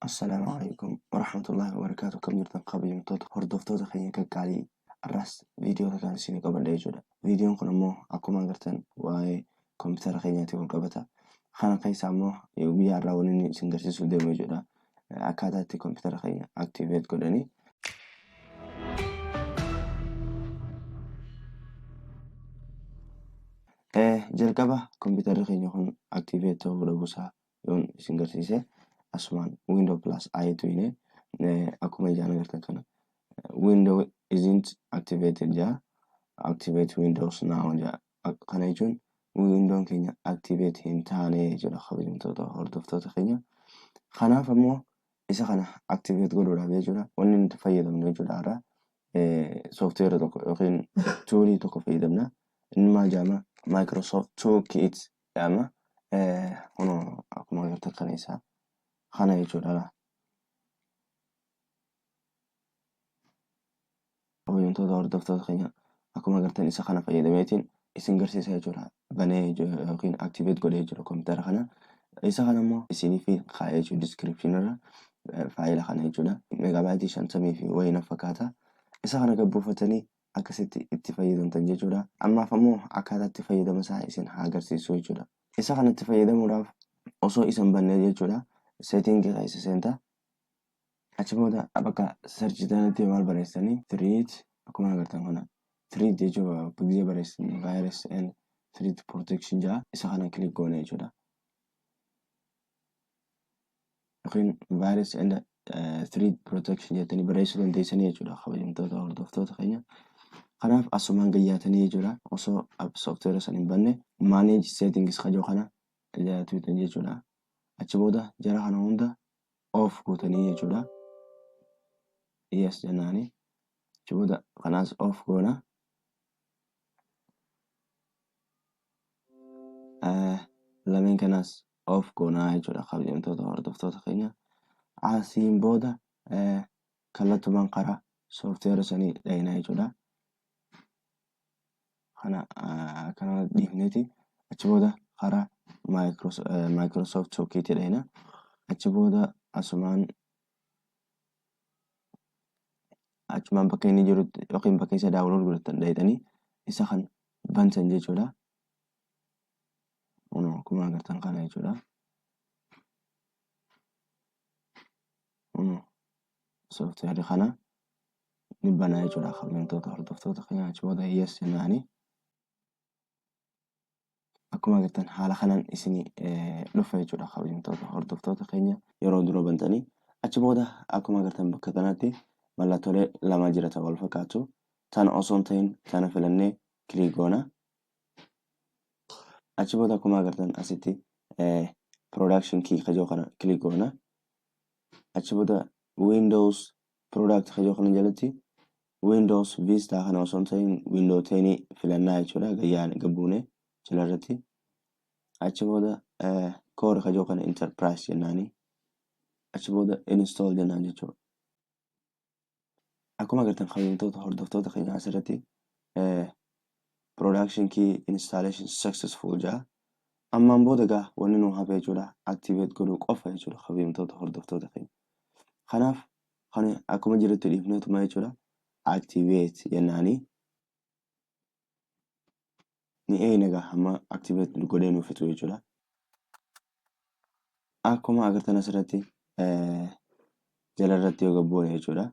السلام عليكم ورحمة الله وبركاته. كم جرتن قبل متوت هردفتو خيين كالي الرأس فيديو كان سيني قبل ديجودا فيديو كنا مو أكو ما جرتن واي كمبيوتر خينياتي والقبتا خانا قيسا مو يوبيا راوليني سنجرسي سودي موجودا أكاداتي كمبيوتر خيين أكتيفيت كودني jalqaba kompiitarri keenya kun activate ta'uu dhabuusaa yoon isin garsiise asumaan window plus i tuyne akkuma ijaan agartan kana window isn't activated jaa activate windows now jaa kana jechuun windown keenya activate hin taane jedha kabajamtoota hordoftoota keenya. Kanaaf ammoo isa kana activate godhuudhaaf jechuudha wanni nuti fayyadamnu jechuudha har'a software tokko yookiin toolii tokko fayyadamna. Inni maal jedhama? Microsoft Toolkit jedhama. Kunoo akkuma agartan kana isaa kana jechuudha. Kabajamtoota hordoftoota keenya akkuma agartan isa kana fayyadameetiin isin garsiisa jechuudha. Banee yookiin activate godhee jira kompiitara kana. Isa kana immoo isiniif kaa'ee jiru description irra faayila kana jechuudha. Meegaabaayitii 50 fi wayina fakkaata. Isa kana gabbuufatanii akkasitti itti fayyadamtan jechuudha. Ammaaf ammoo akkaataa itti fayyadama isaa isin haa agarsiisu jechuudha. Isa kana itti fayyadamuudhaaf osoo isin bannee jechuudha settingii keessa seenta. Achi booda bakka searchitanitti maal barreessanii threat akkuma agartan kana threat jechuudha biyya barreessan virus and threat protection jaa isa kana click goone jechuudha. Yookiin virus and threat protection jettanii barreessuu dandeessanii jechuudha kabajamtoota hordoftoota keenya. Kanaaf asumaan gayyaatanii jechuudha osoo software san hin banne manage settings kajoo kana tuutan jechuudha. Achi booda jara kana hunda off gootanii jechuudha. Yes jennaani. Achi booda kanaas off goona. Lameen kanaas off goonaa jechuudha kabajamtoota hordoftoota keenya. Asiin booda kallattumaan karaa software sanii dhayinaa jechuudha. Kana dhiifneeti achi booda karaa Microsoft Toolkit dhayina. Achi booda asumaan bakka inni jirutti yookiin bakka isa daawulood godhatan dhayitanii isa kan bantan jechuudha. Akkuma agartan kana jechuudha. Software kana ni banaa jechuudha kabajamtoota hordoftoota keenya. Achi booda yes jennaani. Akkuma agartan haala kanaan isinii dhufa jechuudha kabajamtoota hordoftoota keenya yeroo dura bantanii. Achi booda akkuma agartan bakka kanatti mallattoolee lama jiratan wal fakkaatu. Tana osoo hin ta'in tana filannee click goona. Achi booda akkuma agartan asitti production key kajoo kana click goona. Achi booda Windows product kajoo kana jalatti Windows Vista kana osoo hin ta'in Windows 10 filannaa jechuudha gayyaan gabbuune jilarratti. Achi booda core kajoo kana enterprise jennaani. Achi booda install jennaan jechuudha. Akkuma agartan kabajamtoota hordoftoota keenya asirratti production key installation successful jaa. Ammaan booda gaa wanni nu hafe jechuudha activate godhuu qofa jechuudha kabajamtoota hordoftoota keenya. Kanaaf kan akkuma jirutti dhiifneetuma jechuudha activate jennaani. Ni eegaga hamma activate godhee nuuf fitu jechuudha. Akkuma agartan asirratti jalarratti yoo gabbuune jechuudha.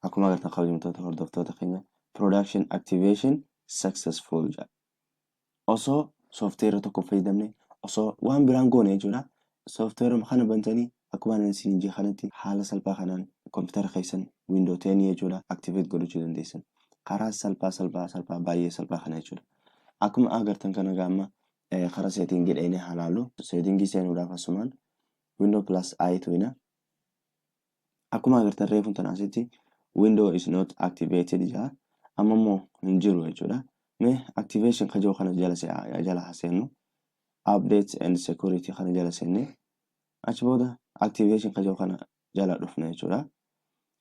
Akkuma agartan kabajamtoota hordoftoota keenya production activation successful jaa. Osoo software tokko fayyadamne osoo waan biraan goone jechuudha. Software kana bantanii akkuma isin jee kanatti haala salphaa kanaan kompiitara keessan Windows 10 jechuudha activate godhachuu dandeessan. Karaa salphaa baay'ee salphaa kana jechuudha. Akkuma agartan kana gaamma karaa settingii dhayinee halaallu settingii seenuudhaaf asumaan Windows plus i tuyna. Akkuma agartan reefuun tan asitti Windows is not activated jaa. Amma immoo hin jiru jechuudha. Mee activation kajoo kana jala haseennu update and security kana jala seenne achi booda activation kajoo kana jala dhufna jechuudha.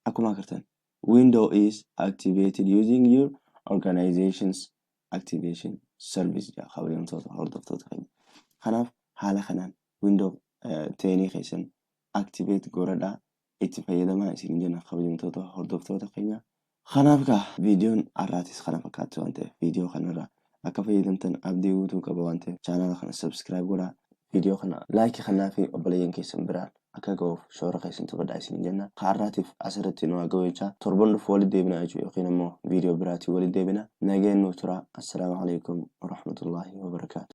Akkuma agartan Windows is activated using your organization's activation service jaa kabajamtoota hordoftoota keenya. Kanaaf haala kanaan Windows 10 keessan activate godhadhaa itti fayyadamaa isin jenna kabajamtoota hordoftoota keenya. Kanaaf egaa viidiyoon har'aatis kana fakkaatti waan ta'eef viidiyoo kanarraa akka fayyadamtan abdii guutuu qaba waan ta'eef chaanaala kana subscribe godhaa. Viidiyoo kana laayikii kanaa fi obboleeyyan keessan biraan akka ga'uuf shoora keessan taphattaa isin jenna. Har'aatiif asirratti nu haa ga'u jecha torban dhufu walitti deebina jechuudha yookiin immoo viidiyoo biraatii walitti deebina. Nageen nuuf turaa. Assalaamu alaikum warahmatullaahi wabarakaatu.